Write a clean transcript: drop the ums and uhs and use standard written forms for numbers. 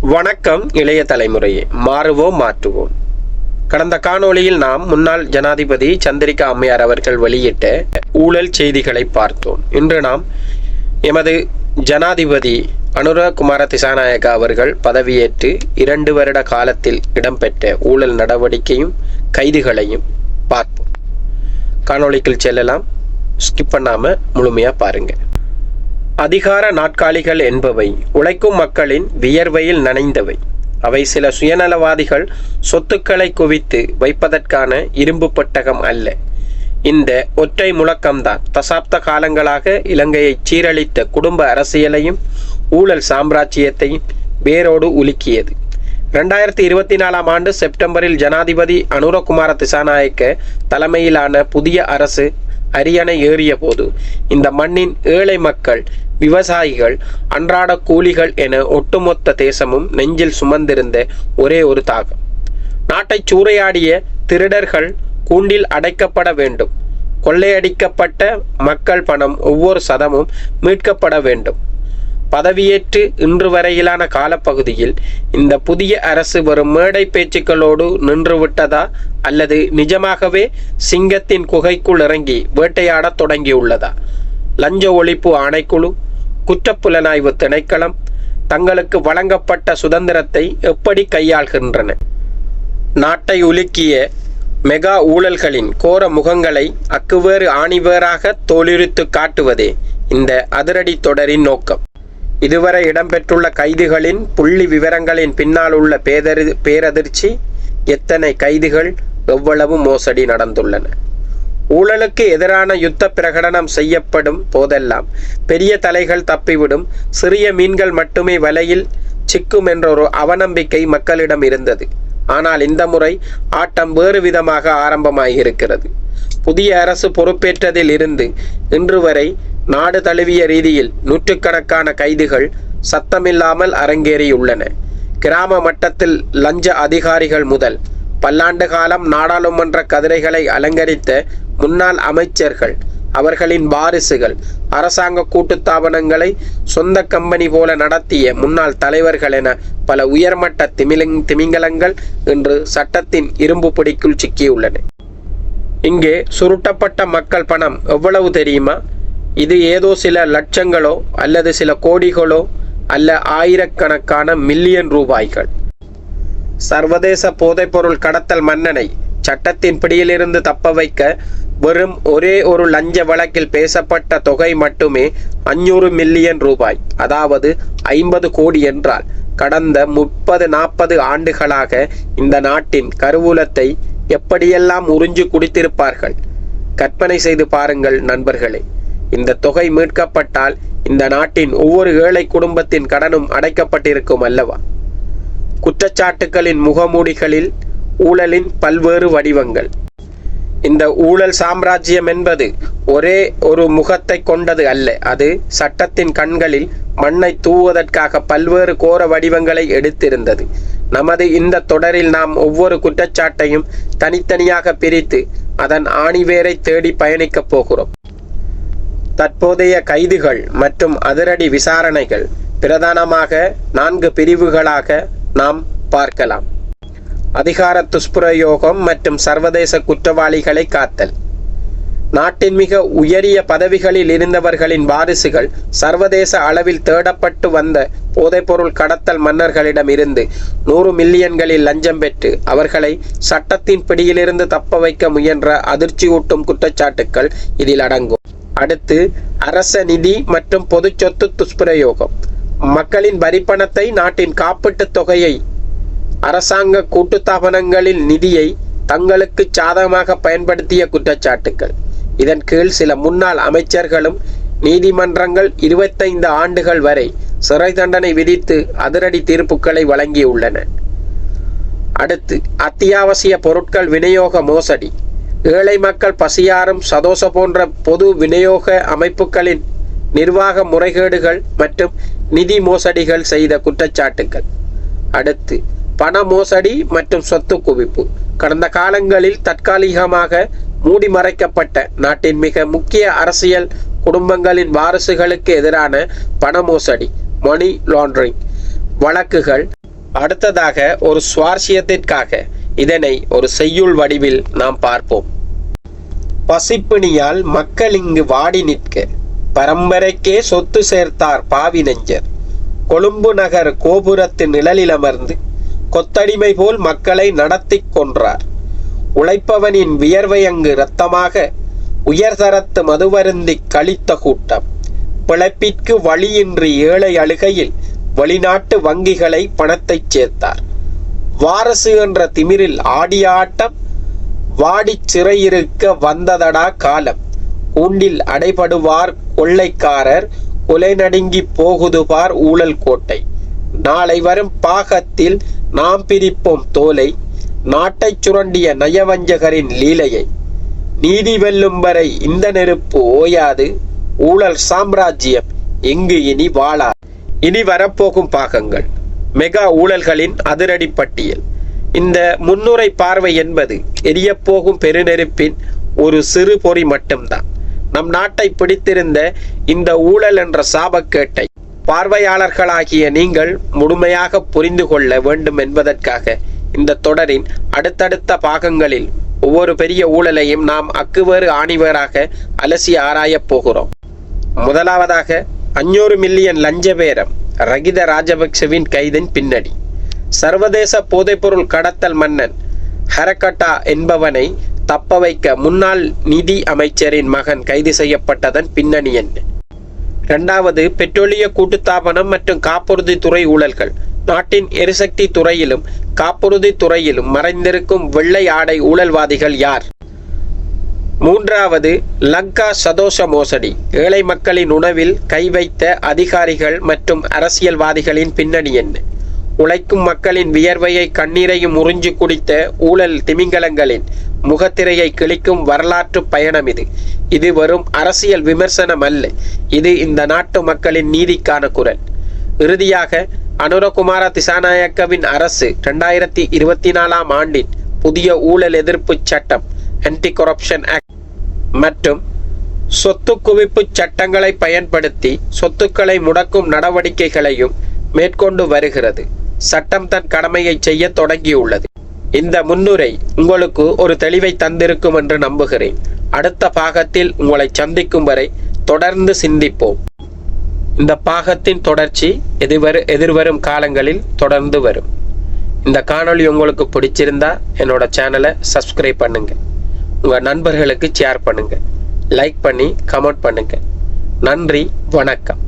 வணக்கம் இளைய தலைமுறையே, மாறுவோம் மாற்றுவோம். கடந்த காணொளியில் நாம் முன்னாள் ஜனாதிபதி சந்திரிகா அம்மையார் அவர்கள் வெளியிட்ட ஊழல் செய்திகளை பார்த்தோம். இன்று நாம் எமது ஜனாதிபதி அனுரகுமார திசாநாயக்கா அவர்கள் பதவியேற்று 2 வருட காலத்தில் இடம்பெற்ற ஊழல் நடவடிக்கையும் கைதுகளையும் பார்ப்போம். காணொளிக்குள் செல்லலாம், ஸ்கிப் பண்ணாம முழுமையா பாருங்க. அதிகார நாட்காலிகள் என்பவை உழைக்கும் மக்களின் வியர்வையில் நனைந்தவை. அவை சில சுயநலவாதிகள் சொத்துக்களை குவித்து வைப்பதற்கான இரும்பு பெட்டகம் அல்ல. இந்த ஒற்றை முழக்கம்தான் தசாப்த காலங்களாக இலங்கையை சீரழித்த குடும்ப அரசியலையும் ஊழல் சாம்ராஜ்யத்தையும் வேரோடு உலுக்கியது. 2024 ஆண்டு செப்டம்பரில் ஜனாதிபதி அனுரகுமார திசாநாயக்க தலைமையிலான புதிய அரசு அரியணை ஏறிய போது இந்த மண்ணின் ஏழை மக்கள், விவசாயிகள், அன்றாட கூலிகள் என ஒட்டுமொத்த தேசமும் நெஞ்சில் சுமந்திருந்த ஒரே ஒரு தாகம். நாட்டை சூறையாடிய திருடர்கள் கூண்டில் அடைக்கப்பட வேண்டும். கொள்ளையடிக்கப்பட்ட மக்கள் பணம் ஒவ்வொரு சதமும் மீட்கப்பட வேண்டும். பதவியேற்று இன்று வரையிலான காலப்பகுதியில் இந்த புதிய அரசு வரும் மேடை பேச்சுக்களோடு நின்றுவிட்டதா அல்லது நிஜமாகவே சிங்கத்தின் குகைக்குள் இறங்கி வேட்டையாடத் தொடங்கியுள்ளதா? லஞ்ச ஒழிப்பு ஆணைக்குழு, குற்றப்புலனாய்வு திணைக்களம் தங்களுக்கு வழங்கப்பட்ட சுதந்திரத்தை எப்படி கையாள்கின்றன? நாட்டை உலுக்கிய மெகா ஊழல்களின் கோர முகங்களை அக்குவேறு ஆணிவேராக தோலுரித்து காட்டுவதே இந்த அதிரடி தொடரின் நோக்கம். இதுவரை இடம்பெற்றுள்ள கைதுகளின் புள்ளி விவரங்களின் பின்னால் உள்ள பேரதிர்ச்சி, எத்தனை கைதுகள், எவ்வளவு மோசடி நடந்துள்ளன? ஊழலுக்கு எதிரான யுத்த பிரகடனம் செய்யப்படும் போதெல்லாம் பெரிய தலைகள் தப்பிவிடும், சிறிய மீன்கள் மட்டுமே வலையில் சிக்கும் என்ற ஒரு அவநம்பிக்கை மக்களிடம் இருந்தது. ஆனால் இந்த முறை ஆட்டம் வேறு விதமாக ஆரம்பமாகியிருக்கிறது. புதிய அரசு பொறுப்பேற்றதில் இருந்து இன்று வரை நாடு தழுவிய ரீதியில் நூற்றுக்கணக்கான கைதுகள் சத்தமில்லாமல் அரங்கேறியுள்ளன. கிராம மட்டத்தில் லஞ்ச அதிகாரிகள் முதல் பல்லாண்டு காலம் நாடாளுமன்ற கதிரைகளை அலங்கரித்த முன்னாள் அமைச்சர்கள், அவர்களின் வாரிசுகள், அரசாங்க கூட்டுத்தாபனங்களை சொந்த கம்பெனி போல நடத்திய முன்னாள் தலைவர்கள் என பல உயர்மட்ட திமிங்கலங்கள் இன்று சட்டத்தின் இரும்பு பிடிக்குள் சிக்கியுள்ளன. இங்கே சுருட்டப்பட்ட மக்கள் பணம் எவ்வளவு தெரியுமா? இது ஏதோ சில லட்சங்களோ அல்லது சில கோடிகளோ அல்ல, ஆயிரக்கணக்கான மில்லியன் ரூபாய்கள். சர்வதேச போதைப்பொருள் கடத்தல் மன்னனை சட்டத்தின் பிடியிலிருந்து தப்ப வைக்க வெறும் ஒரே ஒரு லஞ்ச வழக்கில் பேசப்பட்ட தொகை மட்டுமே 500 மில்லியன் ரூபாய், அதாவது 50 கோடி என்றால் கடந்த 30-40 ஆண்டுகளாக இந்த நாட்டின் கருவூலத்தை எப்படியெல்லாம் உறிஞ்சு குடித்திருப்பார்கள்? கற்பனை செய்து பாருங்கள் நண்பர்களே. இந்த தொகை மீட்கப்பட்டால் இந்த நாட்டின் ஒவ்வொரு ஏழை குடும்பத்தின் கடனும் அடைக்கப்பட்டிருக்கும் அல்லவா? குற்றச்சாட்டுகளின் முகமூடிகளில் ஊழலின் பல்வேறு வடிவங்கள். இந்த ஊழல் சாம்ராஜ்யம் என்பது ஒரே ஒரு முகத்தை கொண்டது அல்ல. அது சட்டத்தின் கண்களில் மண்ணை தூவுவதற்காக பல்வேறு கோர வடிவங்களை எடுத்திருந்தது. நமது இந்த தொடரில் நாம் ஒவ்வொரு குற்றச்சாட்டையும் தனித்தனியாக பிரித்து அதன் ஆணிவேரை தேடி பயணிக்கப் போகிறோம். தற்போதைய கைதுகள் மற்றும் அதிரடி விசாரணைகள் பிரதானமாக 4 பிரிவுகளாக நாம் பார்க்கலாம். அதிகார துஷ்பிரயோகம் மற்றும் சர்வதேச குற்றவாளிகளை காத்தல். நாட்டின் மிக உயரிய பதவிகளில் இருந்தவர்களின் வாரிசுகள் சர்வதேச அளவில் தேடப்பட்டு வந்த போதைப்பொருள் கடத்தல் மன்னர்களிடம் இருந்து 100 மில்லியன்களில் லஞ்சம் பெற்று அவர்களை சட்டத்தின் பிடியிலிருந்து தப்ப வைக்க முயன்ற அதிர்ச்சியூட்டும் குற்றச்சாட்டுக்கள் இதில் அடங்கும். அடுத்து அரச நிதி மற்றும் பொது சொத்து துஷ்பிரயோகம். மக்களின் வரிப்பணத்தை, நாட்டின் காப்பீட்டு தொகையை, அரசாங்க கூட்டுத்தாபனங்களின் நிதியை தங்களுக்கு சாதகமாக பயன்படுத்திய குற்றச்சாட்டுக்கள். இதன் கீழ் சில முன்னாள் அமைச்சர்களும் நீதிமன்றங்கள் 25 ஆண்டுகள் வரை சிறை தண்டனை விதித்து அதிரடி தீர்ப்புகளை வழங்கியுள்ளன. அடுத்து அத்தியாவசிய பொருட்கள் விநியோக மோசடி. ஏழை மக்கள் பசியாறும் சதோச போன்ற பொது விநியோக அமைப்புகளின் நிர்வாக முறைகேடுகள் மற்றும் நிதி மோசடிகள் செய்த குற்றச்சாட்டுகள். அடுத்து பண மோசடி மற்றும் சொத்து குவிப்பு. கடந்த காலங்களில் தற்காலிகமாக மூடி மறைக்கப்பட்ட நாட்டின் மிக முக்கிய அரசியல் குடும்பங்களின் வாரிசுகளுக்கு எதிரான பண மோசடி, மணி லாண்டரிங் வழக்குகள் அடுத்ததாக ஒரு சுவாரஸ்யத்திற்காக இதனை ஒரு செய்யுள் வடிவில் நாம் பார்ப்போம். பசிப்பிணியால் மக்கள் இங்கு வாடி நிற்க பரம்பரைக்கே சொத்து சேர்த்தார் பாவி நெஞ்சர். கொழும்பு நகர் கோபுரத்து நிழலில் அமர்ந்து கொத்தடிமை போல் மக்களை நடத்தி கொன்றார். உழைப்பவனின் வியர்வை அங்கு இரத்தமாக உயர்தரத்து மதுவருந்தி கழித்த கூட்டம். பிழைப்பிற்கு வழியின்றி ஏழை அழுகையில் வெளிநாட்டு வங்கிகளை பணத்தை சேர்த்தார். வாரசு என்ற திமிரில் ஆடிய ஆட்டம் வாடி சிறையிருக்க வந்ததடா காலம். கூண்டில் அடைபடுவார் கொள்ளைக்காரர் கொலை நடுங்கி போகுதுபார் ஊழல் கோட்டை. நாளை வரும் பாகத்தில் நாம் பிரிப்போம் தோலை, நாட்டை சுரண்டிய நயவஞ்சகரின் லீலையை. நீதி வெல்லும் வரை இந்த நெருப்பு ஓயாது, ஊழல் சாம்ராஜ்யம் எங்கு இனி வாழாது. இனி வரப்போகும் பாகங்கள் மெகா ஊழல்களின் அதிரடி பட்டியல். இந்த முன்னுரை பார்வை என்பது எரியப்போகும் பெருநெருப்பின் ஒரு சிறு பொறி மட்டும்தான். நம் நாட்டை பிடித்திருந்த இந்த ஊழல் என்ற சாபக்கேட்டை பார்வையாளர்களாகிய நீங்கள் முழுமையாக புரிந்து கொள்ள வேண்டும் என்பதற்காக இந்த தொடரின் அடுத்தடுத்த பாகங்களில் ஒவ்வொரு பெரிய ஊழலையும் நாம் அக்குவேறு ஆணிவேராக அலசி ஆராயப் போகிறோம். முதலாவதாக 500 மில்லியன் லஞ்ச பேரம் ரகித ராஜபக்சவின் கைதின் பின்னணி. சர்வதேச போதைப்பொருள் கடத்தல் மன்னன் ஹரகட்டா என்பவனை தப்ப வைக்க முன்னாள் நிதி அமைச்சரின் மகன் கைது செய்யப்பட்டதன் பின்னணி என்ன? இரண்டாவது, பெட்ரோலிய கூட்டுத்தாபனம் மற்றும் காப்புறுதி துறை ஊழல்கள். நாட்டின் எரிசக்தி துறையிலும் காப்புறுதி துறையிலும் மறைந்திருக்கும் வெள்ளை ஆடை ஊழல்வாதிகள் யார்? மூன்றாவது, லங்கா சதோஷ மோசடி. ஏழை மக்களின் உணவில் கை வைத்த அதிகாரிகள் மற்றும் அரசியல்வாதிகளின் பின்னணி என்ன? உழைக்கும் மக்களின் வியர்வையை கண்ணீரையும் உறிஞ்சு குடித்த ஊழல் திமிங்கலங்களின் முகத்திரையை கிழிக்கும் வரலாற்று பயணம் இது. இது வெறும் அரசியல் விமர்சனம் அல்ல, இது இந்த நாட்டு மக்களின் நீதிக்கான குரல். இறுதியாக, அனுரகுமார திசாநாயக்கவின் அரசு 2024 ஆண்டின் புதிய ஊழல் எதிர்ப்பு சட்டம் ஆன்டி கரப்ஷன் ஆக்ட் மற்றும் சொத்து குவிப்பு சட்டங்களை பயன்படுத்தி சொத்துக்களை முடக்கும் நடவடிக்கைகளையும் மேற்கொண்டு வருகிறது. சட்டம் தன் கடமையை செய்ய தொடங்கியுள்ளது. இந்த முன்னுரை உங்களுக்கு ஒரு தெளிவை தந்திருக்கும் என்று நம்புகிறேன். அடுத்த பாகத்தில் உங்களை சந்திக்கும் வரை தொடர்ந்து சிந்திப்போம். இந்த பாகத்தின் தொடர்ச்சி எதிர்வரும் காலங்களில் தொடர்ந்து வரும். இந்த காணொளி உங்களுக்கு பிடிச்சிருந்தா என்னோட சேனலை சப்ஸ்கிரைப் பண்ணுங்க, உங்க நண்பர்களுக்கு ஷேர் பண்ணுங்க, லைக் பண்ணி கமெண்ட் பண்ணுங்க. நன்றி, வணக்கம்.